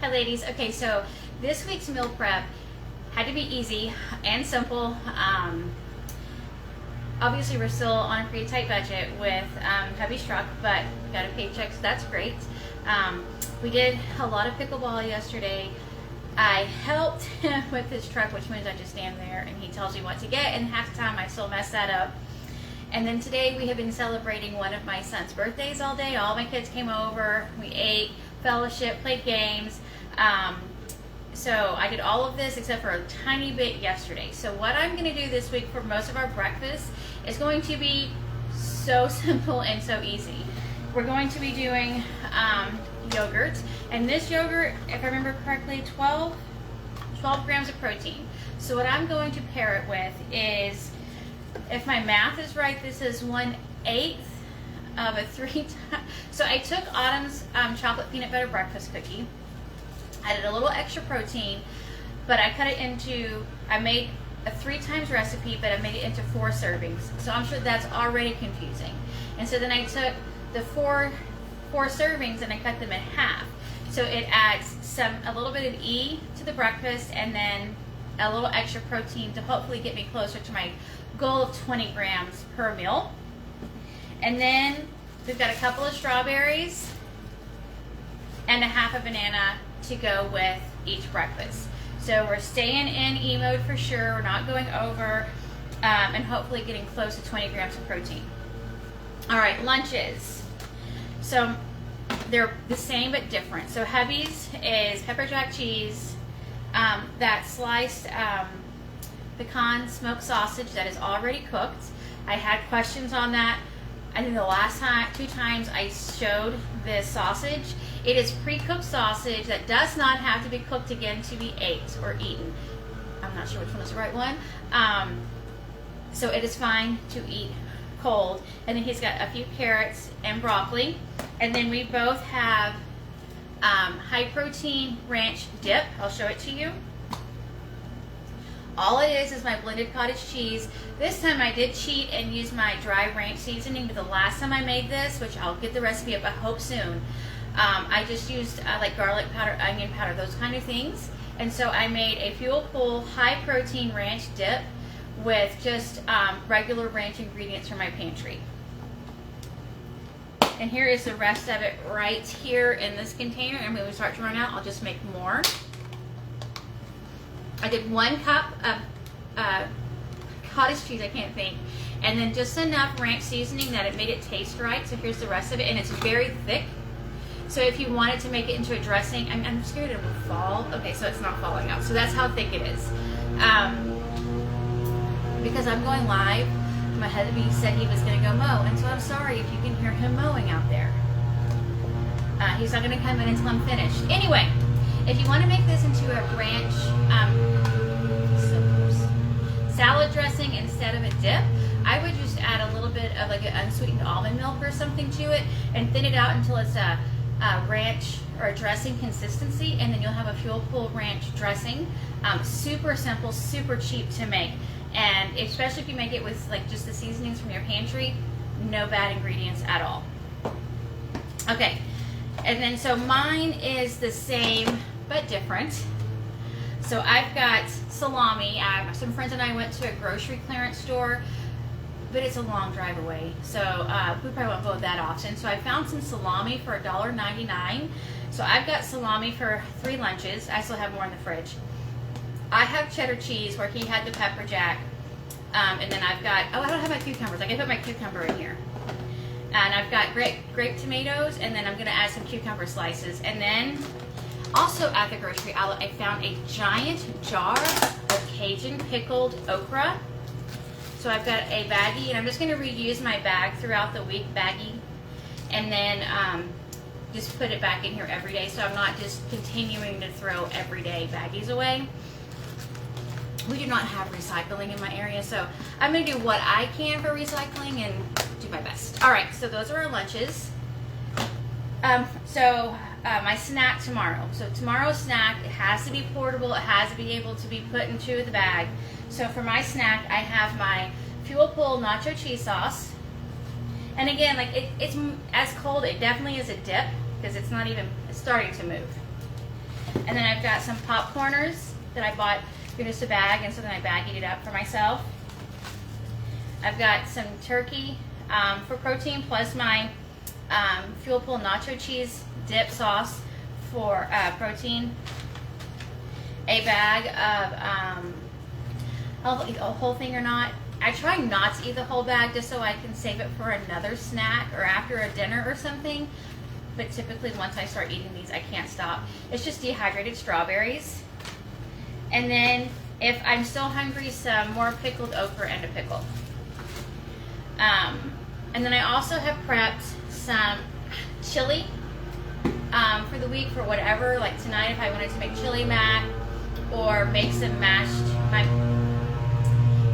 Hi ladies. Okay, so this week's meal prep had to be easy and simple. Obviously we're still on a pretty tight budget with hubby's truck, but got a paycheck, so that's great. We did a lot of pickleball yesterday. I helped him with his truck, which means I just stand there and he tells me what to get, and half the time I still mess that up. And then today we have been celebrating one of my son's birthdays all day. All my kids came over, we ate, fellowship, played games. So I did all of this except for a tiny bit yesterday. So what I'm going to do this week for most of our breakfast is going to be so simple and so easy. We're going to be doing yogurt, and this yogurt, if I remember correctly, 12 grams of protein. So what I'm going to pair it with is, if my math is right, this is 1/8 of a 3 times. So I took Autumn's chocolate peanut butter breakfast cookie, added a little extra protein, but I cut it into, I made a 3 times recipe, but I made it into 4 servings. So I'm sure that's already confusing. And so then I took the four servings and I cut them in half. So it adds a little bit of E to the breakfast, and then a little extra protein to hopefully get me closer to my goal of 20 grams per meal. And then we've got a couple of strawberries and a half a banana to go with each breakfast. So we're staying in E mode for sure. We're not going over, and hopefully getting close to 20 grams of protein. All right, lunches. So they're the same but different. So hubby's is pepper jack cheese, that sliced pecan smoked sausage that is already cooked. I had questions on that. I think the last 2 times I showed this sausage. It is pre-cooked sausage that does not have to be cooked again to be ate or eaten. I'm not sure which one is the right one. So it is fine to eat cold. And then he's got a few carrots and broccoli. And then we both have high protein ranch dip. I'll show it to you. All it is my blended cottage cheese. This time I did cheat and use my dry ranch seasoning, but the last time I made this, which I'll get the recipe up I hope soon, I just used like garlic powder, onion powder, those kind of things. And so I made a Fuel Pool high protein ranch dip with just regular ranch ingredients from my pantry. And here is the rest of it right here in this container. And when we start to run out, I'll just make more. I did 1 cup of cottage cheese, I can't think, and then just enough ranch seasoning that it made it taste right. So here's the rest of it, and it's very thick. So if you wanted to make it into a dressing, I'm scared it will fall. Okay, so it's not falling out. So that's how thick it is. Because I'm going live, my husband said he was going to go mow, and so I'm sorry if you can hear him mowing out there. He's not going to come in until I'm finished. Anyway, if you want to make this into a ranch salad dressing instead of a dip, I would just add a little bit of like an unsweetened almond milk or something to it and thin it out until it's a ranch or a dressing consistency, and then you'll have a Fuel Pool ranch dressing. Super simple, super cheap to make, and especially if you make it with like just the seasonings from your pantry, no bad ingredients at all. Okay, and then so mine is the same but different. So I've got salami. Some friends and I went to a grocery clearance store, but it's a long drive away, so we probably won't go that often. So I found some salami for $1.99. So I've got salami for 3 lunches. I still have more in the fridge. I have cheddar cheese where he had the pepper jack, and then I've got, I don't have my cucumbers. I can put my cucumber in here. And I've got grape tomatoes, and then I'm going to add some cucumber slices. And then also at the grocery outlet, I found a giant jar of Cajun pickled okra. So I've got a baggie, and I'm just going to reuse my bag throughout the week, baggie, and then just put it back in here every day, so I'm not just continuing to throw everyday baggies away. We do not have recycling in my area, so I'm going to do what I can for recycling and do my best. All right, so those are our lunches. My snack tomorrow. So tomorrow's snack, it has to be portable. It has to be able to be put into the bag. So for my snack, I have my Fuel Pool nacho cheese sauce. And again, like it's as cold, it definitely is a dip because it's not even starting to move. And then I've got some popcorners that I bought in just a bag, and so then I baggied it up for myself. I've got some turkey for protein, plus my Fuel Pool nacho cheese dip sauce for protein. A bag of, I'll eat the whole thing or not. I try not to eat the whole bag just so I can save it for another snack or after a dinner or something. But typically once I start eating these, I can't stop. It's just dehydrated strawberries. And then if I'm still hungry, some more pickled okra and a pickle. And then I also have prepped some chili for the week for whatever. Like tonight, if I wanted to make chili mac or make some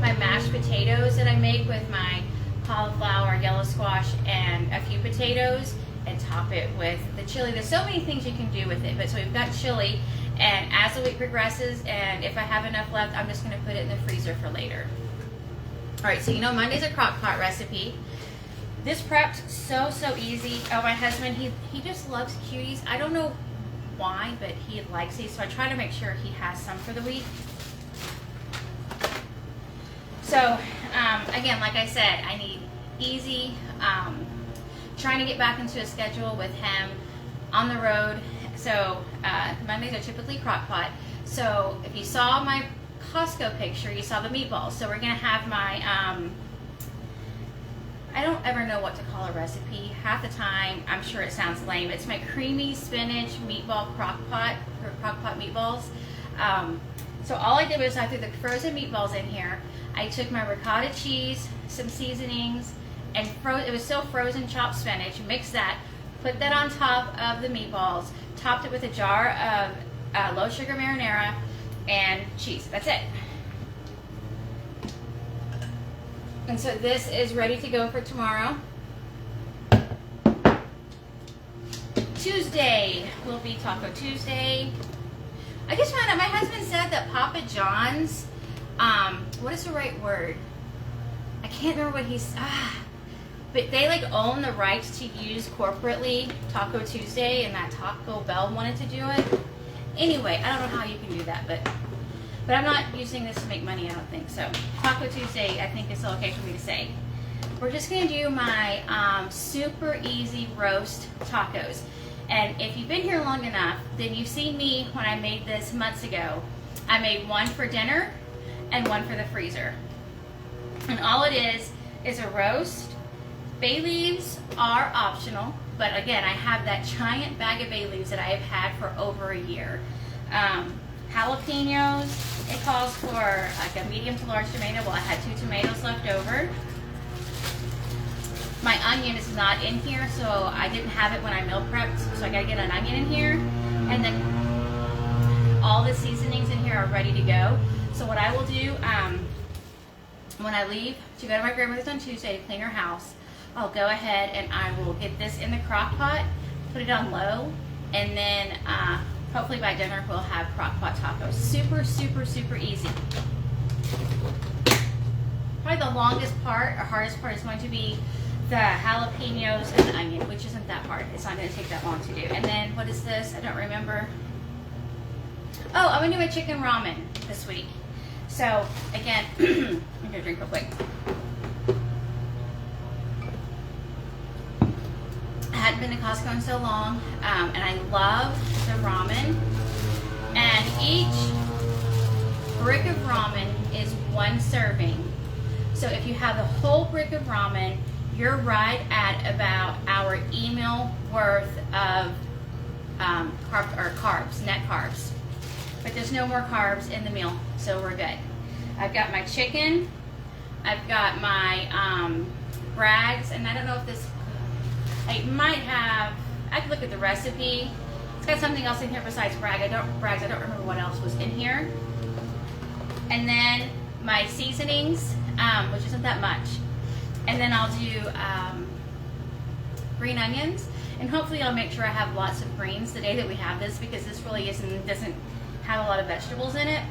my mashed potatoes that I make with my cauliflower, yellow squash, and a few potatoes, and top it with the chili. There's so many things you can do with it. But so we've got chili, and as the week progresses, and if I have enough left, I'm just going to put it in the freezer for later. All right, so you know Monday's a Crockpot recipe. This prepped so easy. Oh, my husband, he just loves cuties. I don't know why, but he likes these, so I try to make sure he has some for the week. So, again, like I said, I need easy, trying to get back into a schedule with him on the road. So, Mondays are typically Crockpot. So, if you saw my Costco picture, you saw the meatballs. So, we're going to have my, I don't ever know what to call a recipe. Half the time, I'm sure it sounds lame. It's my creamy spinach meatball crockpot, or crockpot meatballs. So all I did was I threw the frozen meatballs in here. I took my ricotta cheese, some seasonings, and it was still frozen chopped spinach. Mixed that, put that on top of the meatballs, topped it with a jar of low sugar marinara and cheese. That's it. And so this is ready to go for tomorrow. Tuesday will be Taco Tuesday. I just found out my husband said that Papa John's, what is the right word? I can't remember what he's, but they like own the rights to use corporately Taco Tuesday, and that Taco Bell wanted to do it. Anyway, I don't know how you can do that, but I'm not using this to make money, I don't think. So Taco Tuesday, I think it's okay for me to say. We're just gonna do my super easy roast tacos. And if you've been here long enough, then you've seen me when I made this months ago. I made one for dinner and one for the freezer. And all it is a roast. Bay leaves are optional, but again, I have that giant bag of bay leaves that I have had for over a year. Jalapenos, it calls for like a medium to large tomato. Well, I had 2 tomatoes left over. My onion is not in here, so I didn't have it when I meal prepped, so I gotta get an onion in here. And then all the seasonings in here are ready to go. So what I will do, when I leave to go to my grandmother's on Tuesday to clean her house, I'll go ahead and I will get this in the crock pot, put it on low, and then hopefully by dinner we'll have Crockpot tacos. Super easy. Probably the longest part or hardest part is going to be the jalapenos and the onion, which isn't that hard. It's not going to take that long to do. And then what is this? I don't remember. Oh, I'm going to do my chicken ramen this week. So again, I'm going to drink real quick. I hadn't been to Costco in so long, and I love the ramen. And each brick of ramen is 1 serving. So if you have the whole brick of ramen, you're right at about our meal worth of carbs, net carbs. But there's no more carbs in the meal, so we're good. I've got my chicken. I've got my Bragg's, and I don't know if this, I might have, I could look at the recipe. It's got something else in here besides Bragg's. I don't remember what else was in here. And then my seasonings, which isn't that much. And then I'll do green onions, and hopefully I'll make sure I have lots of greens the day that we have this, because this really doesn't have a lot of vegetables in it.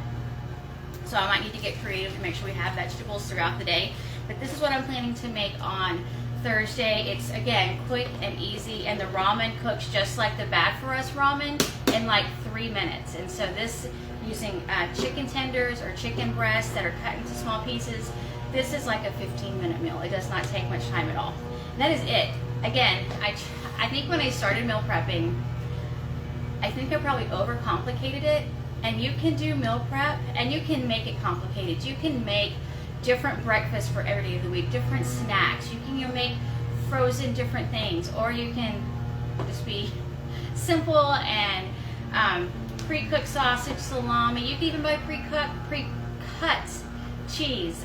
So I might need to get creative to make sure we have vegetables throughout the day. But this is what I'm planning to make on Thursday. It's again quick and easy, and the ramen cooks just like the Bad For Us ramen. in like 3 minutes. And so this, using chicken tenders or chicken breasts that are cut into small pieces, this is like a 15-minute meal. It does not take much time at all. And that is it. Again, I think when I started meal prepping, I think I probably overcomplicated it. And you can do meal prep and you can make it complicated. You can make different breakfasts for every day of the week, different snacks. You can make frozen different things, or you can just be simple and pre-cooked sausage, salami. You can even buy pre-cut cheese.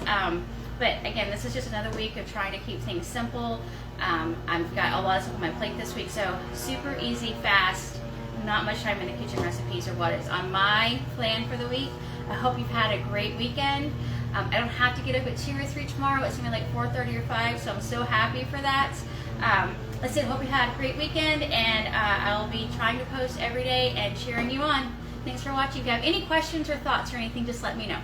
But again, this is just another week of trying to keep things simple. I've got a lot of stuff on my plate this week, so super easy, fast, not much time in the kitchen recipes or what is on my plan for the week. I hope you've had a great weekend. I don't have to get up at 2 or 3 tomorrow. It's going to be like 4:30 or 5, so I'm so happy for that. Let's hope you had a great weekend, and I'll be trying to post every day and cheering you on. Thanks for watching. If you have any questions or thoughts or anything, just let me know.